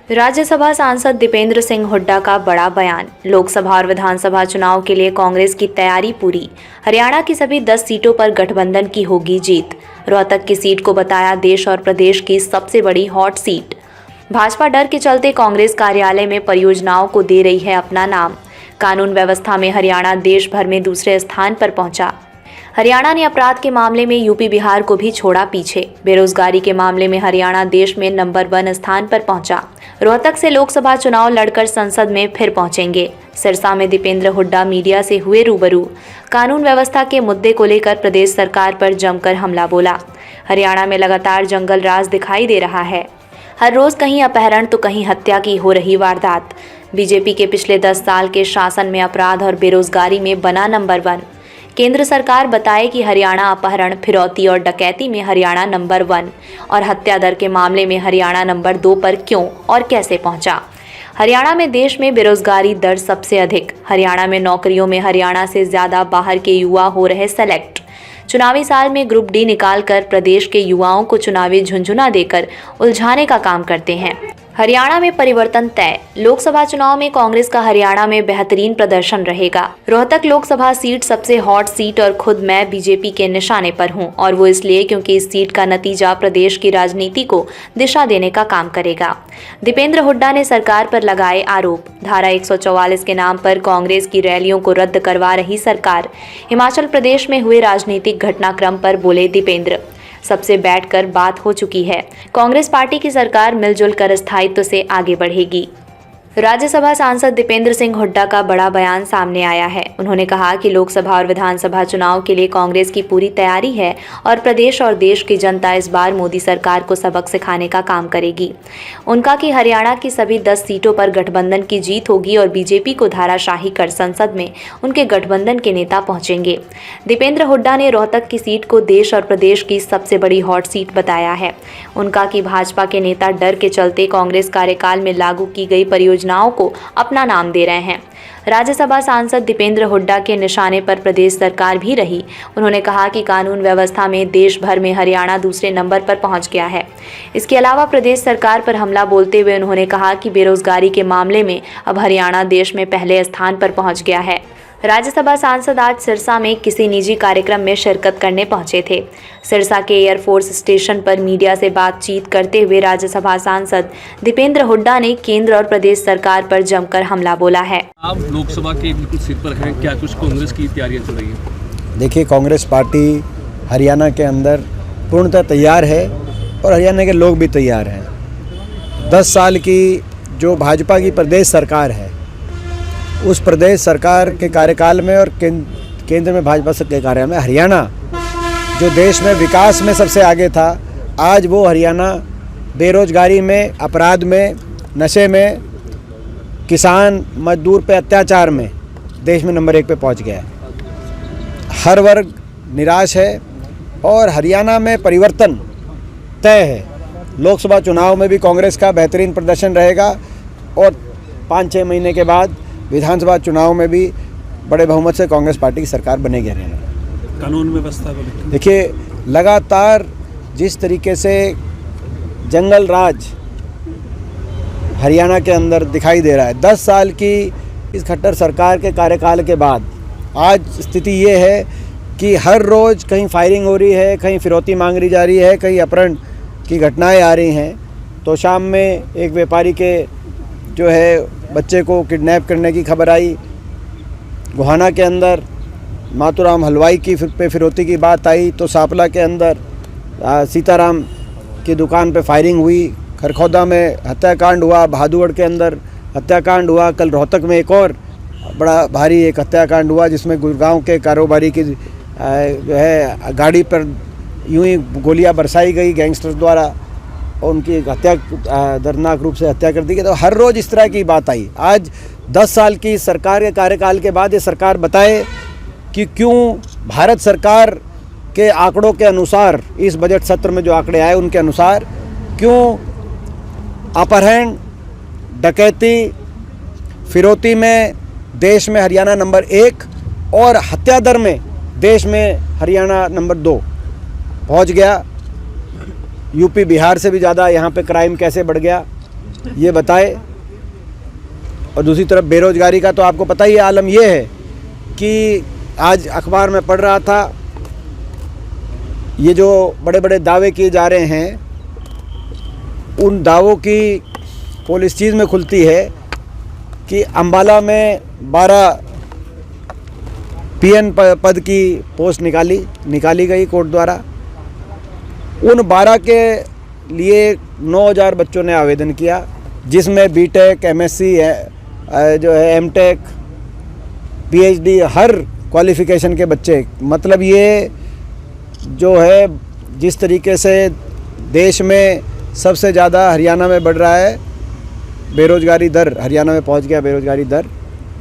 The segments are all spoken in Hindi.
राज्यसभा सांसद दीपेंद्र सिंह हुड्डा का बड़ा बयान। लोकसभा और विधानसभा चुनाव के लिए कांग्रेस की तैयारी पूरी। हरियाणा की सभी 10 सीटों पर गठबंधन की होगी जीत। रोहतक की सीट को बताया देश और प्रदेश की सबसे बड़ी हॉट सीट। भाजपा डर के चलते कांग्रेस कार्यालय में परियोजनाओं को दे रही है अपना नाम। कानून व्यवस्था में हरियाणा देश भर में दूसरे स्थान पर पहुंचा। हरियाणा ने अपराध के मामले में यूपी बिहार को भी छोड़ा पीछे। बेरोजगारी के मामले में हरियाणा देश में नंबर 1 स्थान पर पहुंचा। रोहतक से लोकसभा चुनाव लड़कर संसद में फिर पहुंचेंगे। सिरसा में दीपेंद्र हुड्डा मीडिया से हुए रूबरू। कानून व्यवस्था के मुद्दे को लेकर प्रदेश सरकार पर जमकर हमला बोला। हरियाणा में लगातार जंगल राज दिखाई दे रहा है। हर रोज कहीं अपहरण तो कहीं हत्या की हो रही वारदात। बीजेपी के पिछले 10 साल के शासन में अपराध और बेरोजगारी में बना नंबर 1। केंद्र सरकार बताए कि हरियाणा अपहरण, फिरौती और डकैती में हरियाणा नंबर 1 और हत्या दर के मामले में हरियाणा नंबर 2 पर क्यों और कैसे पहुंचा। हरियाणा में देश में बेरोजगारी दर सबसे अधिक। हरियाणा में नौकरियों में हरियाणा से ज्यादा बाहर के युवा हो रहे सेलेक्ट। चुनावी साल में ग्रुप डी निकालकर प्रदेश के युवाओं को चुनावी झुंझुना देकर उलझाने का काम करते हैं। हरियाणा में परिवर्तन तय। लोकसभा चुनाव में कांग्रेस का हरियाणा में बेहतरीन प्रदर्शन रहेगा। रोहतक लोकसभा सीट सबसे हॉट सीट और खुद मैं बीजेपी के निशाने पर हूं, और वो इसलिए क्योंकि इस सीट का नतीजा प्रदेश की राजनीति को दिशा देने का काम करेगा। दीपेंद्र हुड्डा ने सरकार पर लगाए आरोप। धारा 144 के नाम पर कांग्रेस की रैलियों को रद्द करवा रही सरकार। हिमाचल प्रदेश में हुए राजनीतिक घटनाक्रम पर बोले दीपेंद्र, सबसे बैठकर बात हो चुकी है। कांग्रेस पार्टी की सरकार मिलजुल कर स्थायित्व से आगे बढ़ेगी। राज्यसभा सांसद दीपेंद्र सिंह हुड्डा का बड़ा बयान सामने आया है। उन्होंने कहा कि लोकसभा और विधानसभा चुनाव के लिए कांग्रेस की पूरी तैयारी है और प्रदेश और देश की जनता इस बार मोदी सरकार को सबक सिखाने का काम करेगी। उनका कि हरियाणा की सभी 10 सीटों पर गठबंधन की जीत होगी और बीजेपी को धाराशाही कर संसद में उनके गठबंधन के नेता पहुंचेंगे। दीपेंद्र हुड्डा ने रोहतक की सीट को देश और प्रदेश की सबसे बड़ी हॉट सीट बताया है। उनका कि भाजपा के नेता डर के चलते कांग्रेस कार्यकाल में लागू की गई परियोजनाओं को अपना नाम दे रहे हैं। राज्यसभा सांसद दीपेंद्र हुड्डा के निशाने पर प्रदेश सरकार भी रही। उन्होंने कहा कि कानून व्यवस्था में देश भर में हरियाणा दूसरे नंबर पर पहुंच गया है। इसके अलावा प्रदेश सरकार पर हमला बोलते हुए उन्होंने कहा कि बेरोजगारी के मामले में अब हरियाणा देश में पहले स्थान पर पहुंच गया है। राज्यसभा सांसद आज सिरसा में किसी निजी कार्यक्रम में शिरकत करने पहुंचे थे। सिरसा के एयरफोर्स स्टेशन पर मीडिया से बातचीत करते हुए राज्यसभा सांसद दीपेंद्र हुड्डा ने केंद्र और प्रदेश सरकार पर जमकर हमला बोला है। आप लोकसभा के बिल्कुल सिर पर हैं, क्या कुछ कांग्रेस की तैयारियां चल रही हैं? देखिए, कांग्रेस पार्टी हरियाणा के अंदर पूर्णतः तैयार है और हरियाणा के लोग भी तैयार हैं। 10 साल की जो भाजपा की प्रदेश सरकार है, उस प्रदेश सरकार के कार्यकाल में और केंद्र में भाजपा के कार्यकाल में हरियाणा जो देश में विकास में सबसे आगे था, आज वो हरियाणा बेरोजगारी में, अपराध में, नशे में, किसान मजदूर पे अत्याचार में देश में नंबर 1 पे पहुंच गया है। हर वर्ग निराश है और हरियाणा में परिवर्तन तय है। लोकसभा चुनाव में भी कांग्रेस का बेहतरीन प्रदर्शन रहेगा और 5-6 महीने के बाद विधानसभा चुनाव में भी बड़े बहुमत से कांग्रेस पार्टी की सरकार बनेगी हरियाणा में। कानून व्यवस्था देखिए, लगातार जिस तरीके से जंगल राज हरियाणा के अंदर दिखाई दे रहा है, 10 साल की इस खट्टर सरकार के कार्यकाल के बाद आज स्थिति ये है कि हर रोज़ कहीं फायरिंग हो रही है, कहीं फिरौती मांग रही जा रही है, कहीं अपहरण की घटनाएं आ रही हैं। तो शाम में एक व्यापारी के जो है बच्चे को किडनैप करने की खबर आई। गोहाना के अंदर मातूराम हलवाई की पे फिरौती की बात आई। तो सांपला के अंदर सीताराम की दुकान पे फायरिंग हुई। खरखौदा में हत्याकांड हुआ। बहादुरगढ़ के अंदर हत्याकांड हुआ। कल रोहतक में एक और बड़ा भारी एक हत्याकांड हुआ जिसमें गुड़गांव के कारोबारी की जो है गाड़ी पर यूं ही गोलियां बरसाई गई गैंगस्टर्स द्वारा और उनकी हत्या, दर्दनाक रूप से हत्या कर दी गई। तो हर रोज़ इस तरह की बात आई। आज 10 साल की सरकार के कार्यकाल के बाद ये सरकार बताए कि क्यों भारत सरकार के आंकड़ों के अनुसार, इस बजट सत्र में जो आंकड़े आए उनके अनुसार, क्यों अपहरण, डकैती, फिरौती में देश में हरियाणा नंबर 1 और हत्या दर में देश में हरियाणा नंबर 2 पहुंच गया। यूपी बिहार से भी ज़्यादा यहाँ पे क्राइम कैसे बढ़ गया। ये बताए। और दूसरी तरफ बेरोजगारी का तो आपको पता ही है, आलम ये है कि आज अखबार में पढ़ रहा था, ये जो बड़े बड़े दावे किए जा रहे हैं, उन दावों की पोल इस चीज़ में खुलती है कि अम्बाला में 12 पीएन पद की पोस्ट निकाली गई कोर्ट द्वारा। उन 12 के लिए 9000 बच्चों ने आवेदन किया, जिसमें बीटेक, एमएससी जो है, एमटेक, पीएचडी, हर क्वालिफ़िकेशन के बच्चे। मतलब ये जो है, जिस तरीके से देश में सबसे ज़्यादा हरियाणा में बढ़ रहा है बेरोज़गारी दर, हरियाणा में पहुंच गया बेरोज़गारी दर,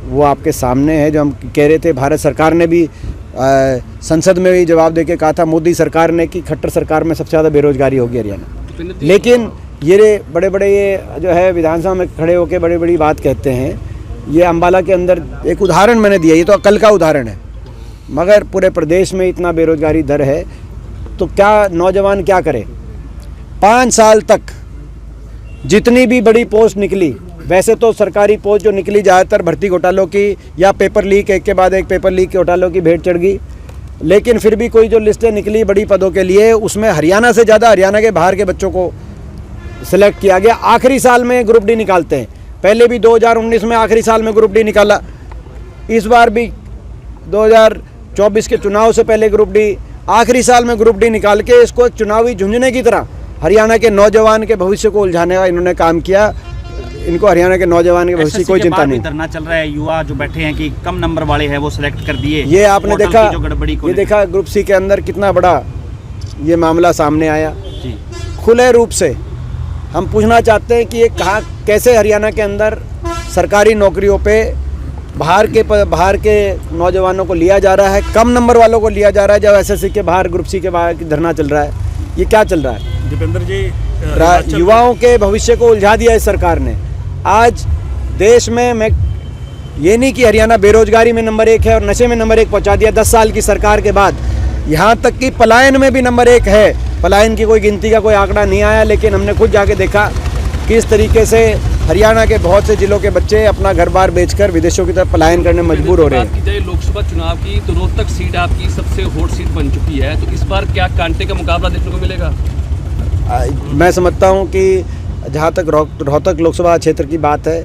वो आपके सामने है। जो हम कह रहे थे, भारत सरकार ने भी संसद में भी जवाब देके कहा था, मोदी सरकार ने, कि खट्टर सरकार में सबसे ज़्यादा बेरोज़गारी होगी हरियाणा। लेकिन ये बड़े बड़े ये जो है विधानसभा में खड़े होकर बड़ी बड़ी बात कहते हैं। ये अम्बाला के अंदर एक उदाहरण मैंने दिया, ये तो कल का उदाहरण है, मगर पूरे प्रदेश में इतना बेरोज़गारी दर है तो क्या नौजवान क्या करे। 5 साल तक जितनी भी बड़ी पोस्ट निकली, वैसे तो सरकारी पोस्ट जो निकली ज़्यादातर भर्ती घोटालों की या पेपर लीक, एक के बाद एक पेपर लीक के घोटालों की भेंट चढ़ गई। लेकिन फिर भी कोई जो लिस्टें निकली बड़ी पदों के लिए, उसमें हरियाणा से ज़्यादा हरियाणा के बाहर के बच्चों को सिलेक्ट किया गया। आखिरी साल में ग्रुप डी निकालते हैं, पहले भी 2019 में आखिरी साल में ग्रुप डी निकाला, इस बार भी 2024 के चुनाव से पहले ग्रुप डी, आखिरी साल में ग्रुप डी निकाल के इसको चुनावी झुंझुने की तरह हरियाणा के नौजवान के भविष्य को उलझाने का इन्होंने काम किया। इनको हरियाणा के नौजवान के भविष्य की कोई चिंता नहीं। धरना चल रहा है, युवा जो बैठे हैं कि कम नंबर वाले हैं वो सिलेक्ट कर दिए। ये आपने देखा, ये देखा ग्रुप सी के अंदर कितना बड़ा ये मामला सामने आया जी। खुले रूप से हम पूछना चाहते हैं कि ये कहाँ, कैसे हरियाणा के अंदर सरकारी नौकरियों पे बाहर के नौजवानों को लिया जा रहा है, कम नंबर वालों को लिया जा रहा है, जब एसएससी के बाहर, ग्रुप सी के बाहर की धरना चल रहा है। ये क्या चल रहा है? दीपेंद्र जी, युवाओं के भविष्य को उलझा दिया इस सरकार ने। आज देश में, मैं ये नहीं कि हरियाणा बेरोजगारी में नंबर 1 है और नशे में नंबर 1 पहुंचा दिया 10 साल की सरकार के बाद, यहाँ तक कि पलायन में भी नंबर 1 है। पलायन की कोई गिनती का कोई आंकड़ा नहीं आया, लेकिन हमने खुद जाके देखा कि इस तरीके से हरियाणा के बहुत से जिलों के बच्चे अपना घर बार बेचकर विदेशों की तरफ पलायन करने मजबूर हो रहे हैं। बात की जाए लोकसभा चुनाव की, तो रोहतक सीट आपकी सबसे हॉट सीट बन चुकी है, तो इस बार क्या कांटे का मुकाबला देखने को मिलेगा? मैं समझता हूँ कि जहाँ तक रोहतक लोकसभा क्षेत्र की बात है,